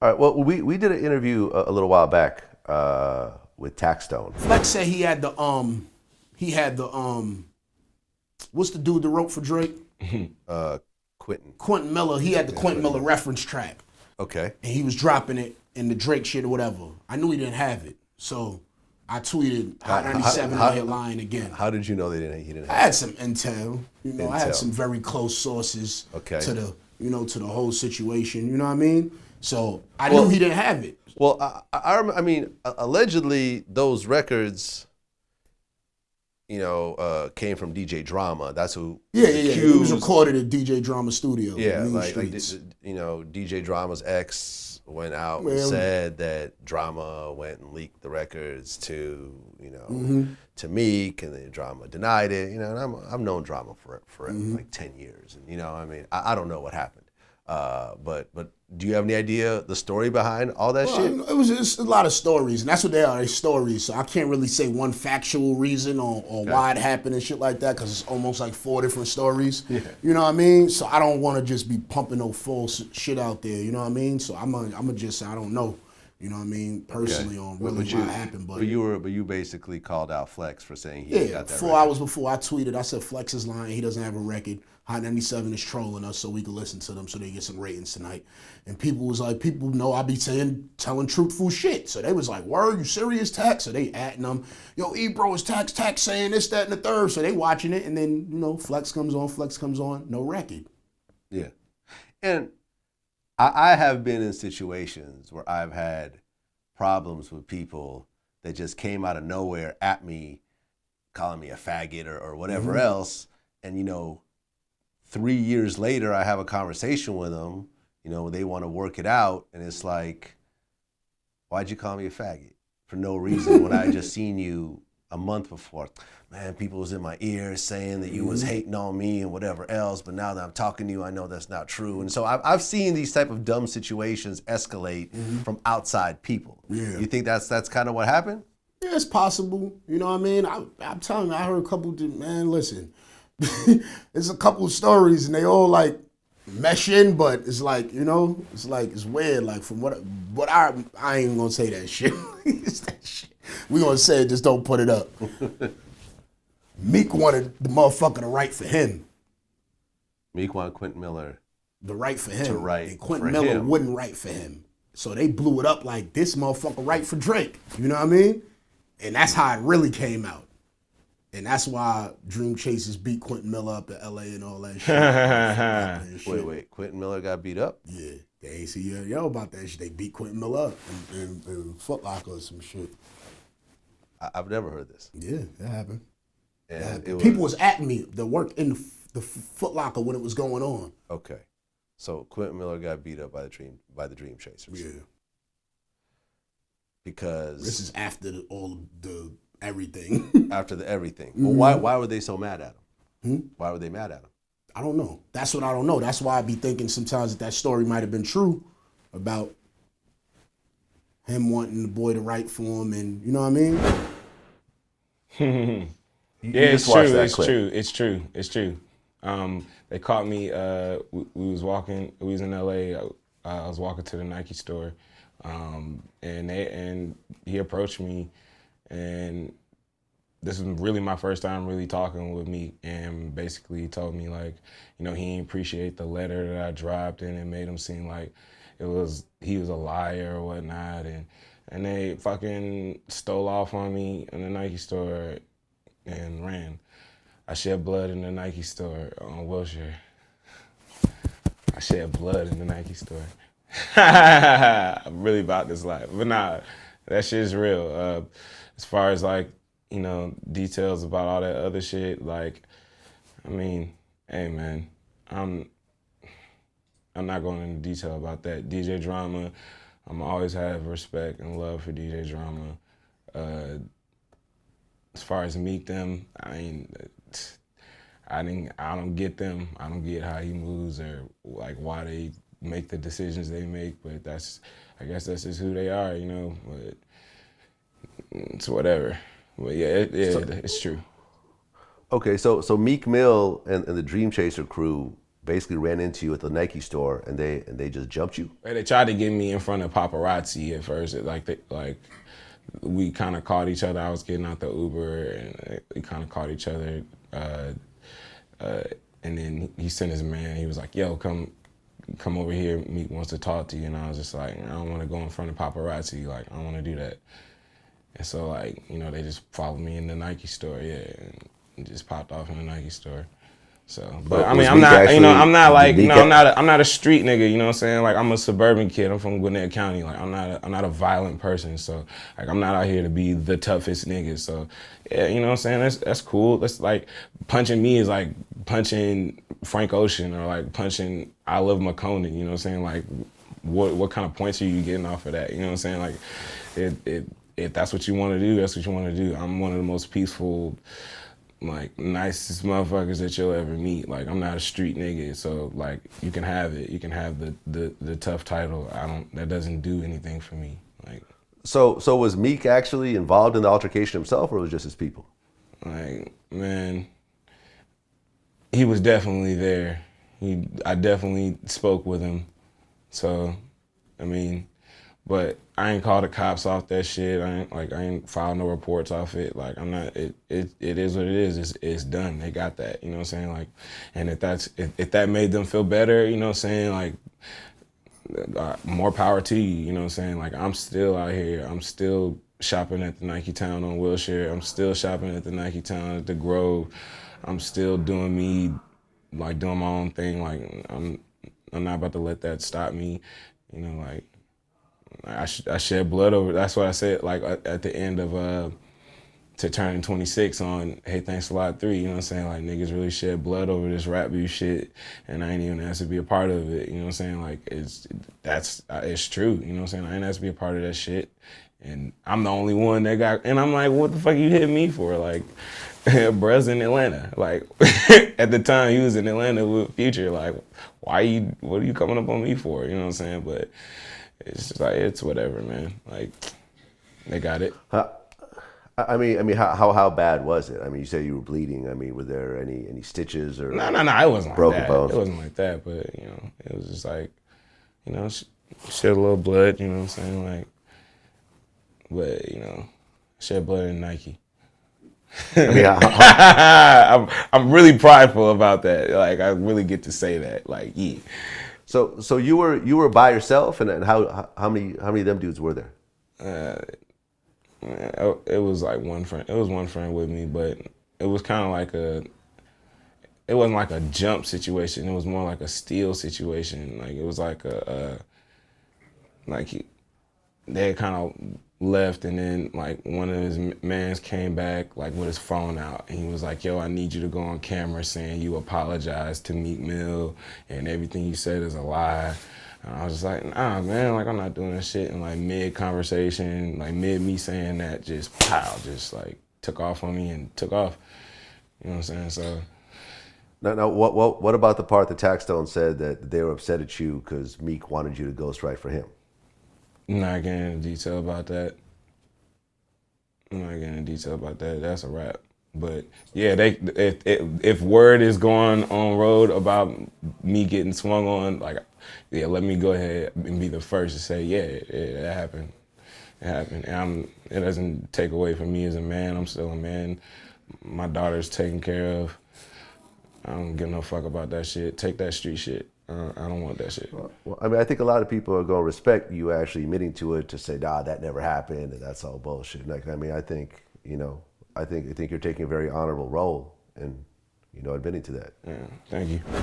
All right. Well, we did an interview a little while back with Taxstone. Flex said what's the dude that wrote for Drake? Uh, Quentin. Quentin Miller. He had the Yeah, Quentin Quentin Miller Miller. reference track, Okay. and he was dropping it in the Drake shit or whatever. I knew he didn't have it, so I tweeted Hot 97 out here lying again. How did you know he didn't I have? had some intel. I had Intel. some very close sources Okay. to the whole situation. You know what I mean? So I knew he didn't have it. Well, I mean, allegedly those records, came from DJ Drama. That's who. Yeah. He was recorded at DJ Drama Studio. Yeah, Mean like Streets. DJ Drama's ex went out and Well, said that Drama went and leaked the records to to Meek, and then Drama denied it. And I've known Drama for like 10 years, and I mean, I don't know what happened, but do you have any idea the story behind all that shit? It was just a lot of stories, and that's what they are, they stories. So I can't really say one factual reason or why it happened and shit like that, because it's almost like 4 different stories. Yeah. You know what I mean? So I don't want to just be pumping no false shit out there. You know what I mean? So I'm gonna just say I don't know. You know what I mean? Personally, on really what happened, but you basically called out Flex for saying he got that 4 record. hours before I tweeted, I said Flex is lying. He doesn't have a record. Hot 97 is trolling us so we can listen to them so they get some ratings tonight. And people know I be telling truthful shit. So they was like, word, you serious, Tax? So they atting them. Yo, Ebro is Tax saying this, that, and the third. So they watching it, and then, Flex comes on, no record. Yeah. And I have been in situations where I've had problems with people that just came out of nowhere at me, calling me a faggot or whatever else. And, 3 years later, I have a conversation with them, they want to work it out. And it's like, why'd you call me a faggot? For no reason when I just seen you a month before. Man, people was in my ear saying that you was hating on me and whatever else, but now that I'm talking to you, I know that's not true. And so I've seen these type of dumb situations escalate from outside people. Yeah. You think that's kind of what happened? Yeah, it's possible. You know what I mean? I'm telling you, I heard a couple, man, listen. There's a couple of stories and they all like mesh in, but it's like, it's weird. Like from what I ain't even gonna say that shit. It's that shit. We gonna say it, just don't put it up. Meek wanted the motherfucker to write for him. Meek wanted Quentin Miller to write for him. To write and Quentin for Miller him. wouldn't write for him. So they blew it up like this motherfucker write for Drake. You know what I mean? And that's how it really came out. And that's why Dream Chasers beat Quentin Miller up in LA and all that shit. Wait, Quentin Miller got beat up? Yeah, they ain't see yo about that shit. They beat Quentin Miller up in Foot Locker or some shit. I've never heard this. Yeah, that happened. And People was at me that worked in the Foot Locker when it was going on. Okay. So Quentin Miller got beat up by the Dream Chasers. Yeah. Because this is after all the everything. After the everything. Well, why were they so mad at him? Why were they mad at him? I don't know. That's what I don't know. That's why I be thinking sometimes that story might have been true about him wanting the boy to write for him, and you know what I mean? Yeah, it's true. It's true. They caught me. We was walking. We was in LA. I was walking to the Nike store, and he approached me, and this was really my first time really talking with me, and basically he told me like, he didn't appreciate the letter that I dropped, and it made him seem like he was a liar or whatnot, and they fucking stole off on me in the Nike store and ran. I shed blood in the Nike store on Wilshire. I shed blood in the Nike store. I'm really about this life. But nah, that shit's real. As far as like, details about all that other shit, like, I mean, hey man, I'm not going into detail about that. DJ Drama, I'm always have respect and love for DJ Drama. As far as Meek them, I don't get them. I don't get how he moves or like why they make the decisions they make. But I guess that's just who they are, But it's whatever. But yeah, it's true. Okay, so Meek Mill and the Dream Chaser crew basically ran into you at the Nike store and they just jumped you? They tried to get me in front of paparazzi at first. We kind of caught each other. I was getting out the Uber, and we kind of caught each other. And then he sent his man. He was like, "Yo, come over here. Meek wants to talk to you." And I was just like, "I don't want to go in front of paparazzi. Like, I don't want to do that." And so, like, you know, they just followed me in the Nike store, yeah, and just popped off in the Nike store. So, but I mean, I'm not, you know, I'm not like, you know, I'm not a street nigga, you know what I'm saying? Like, I'm a suburban kid. I'm from Gwinnett County. Like, I'm not a violent person. So, like, I'm not out here to be the toughest nigga. So, yeah, you know what I'm saying? That's cool. That's like, punching me is like punching Frank Ocean or like punching I Love McConan, you know what I'm saying? Like, what kind of points are you getting off of that? You know what I'm saying? Like, if that's what you want to do, that's what you want to do. I'm one of the most peaceful, like, nicest motherfuckers that you'll ever meet. Like, I'm not a street nigga, so like, you can have it. You can have the tough title. That doesn't do anything for me. Like, so was Meek actually involved in the altercation himself, or was it just his people? Like, man, he was definitely there. I definitely spoke with him. So, I mean, but I ain't called the cops off that shit. I ain't filed no reports off it. Like, I'm not. It is what it is. It's done. They got that. You know what I'm saying? Like, and if that made them feel better, you know what I'm saying? Like, more power to you. You know what I'm saying? Like, I'm still out here. I'm still shopping at the Nike Town on Wilshire. I'm still shopping at the Nike Town at the Grove. I'm still doing me, like, doing my own thing. Like, I'm not about to let that stop me. You know, like, I shed blood over. That's what I said. Like, at the end of to turning 26 on Hey Thanks a Lot 3. You know what I'm saying? Like, niggas really shed blood over this rap beef shit, and I ain't even asked to be a part of it. You know what I'm saying? Like, it's true. You know what I'm saying? I ain't asked to be a part of that shit, and I'm the only one that got. And I'm like, what the fuck you hit me for? Like, bruh's in Atlanta. Like, at the time he was in Atlanta with Future. Like, what are you coming up on me for? You know what I'm saying? But it's just like, it's whatever, man. Like, they got it. I mean, how bad was it? I mean, you said you were bleeding. I mean, were there any stitches or No, it wasn't broken like that. bones? It wasn't like that, but, you know, it was just like, you know, shed a little blood, you know what I'm saying? Like, but, you know, shed blood in Nike. I mean, I'm really prideful about that. Like, I really get to say that. Like, yeah. So you were by yourself, and how many of them dudes were there? It was like one friend. It was one friend with me, but it was kind of like it wasn't like a jump situation. It was more like a steal situation. Like, it was like they had kind of left, and then like one of his mans came back like with his phone out, and he was like, "Yo, I need you to go on camera saying you apologized to Meek Mill and everything you said is a lie." And I was just like, "Nah, man, like, I'm not doing this shit." And like, mid-conversation, like mid me saying that, just pow, just like took off on me and took off. You know what I'm saying? So Now, what about the part that Taxstone said that they were upset at you because Meek wanted you to ghostwrite for him? I'm not getting into detail about that. That's a wrap. But yeah, if word is going on road about me getting swung on, like, yeah, let me go ahead and be the first to say, yeah, it happened. It happened. And it doesn't take away from me as a man. I'm still a man. My daughter's taken care of. I don't give no fuck about that shit. Take that street shit. I don't want that shit. Well, I mean, I think a lot of people are going to respect you actually admitting to it, to say, nah, that never happened, and that's all bullshit. Like, I mean, I think, you know, I think you're taking a very honorable role in, you know, admitting to that. Yeah, thank you.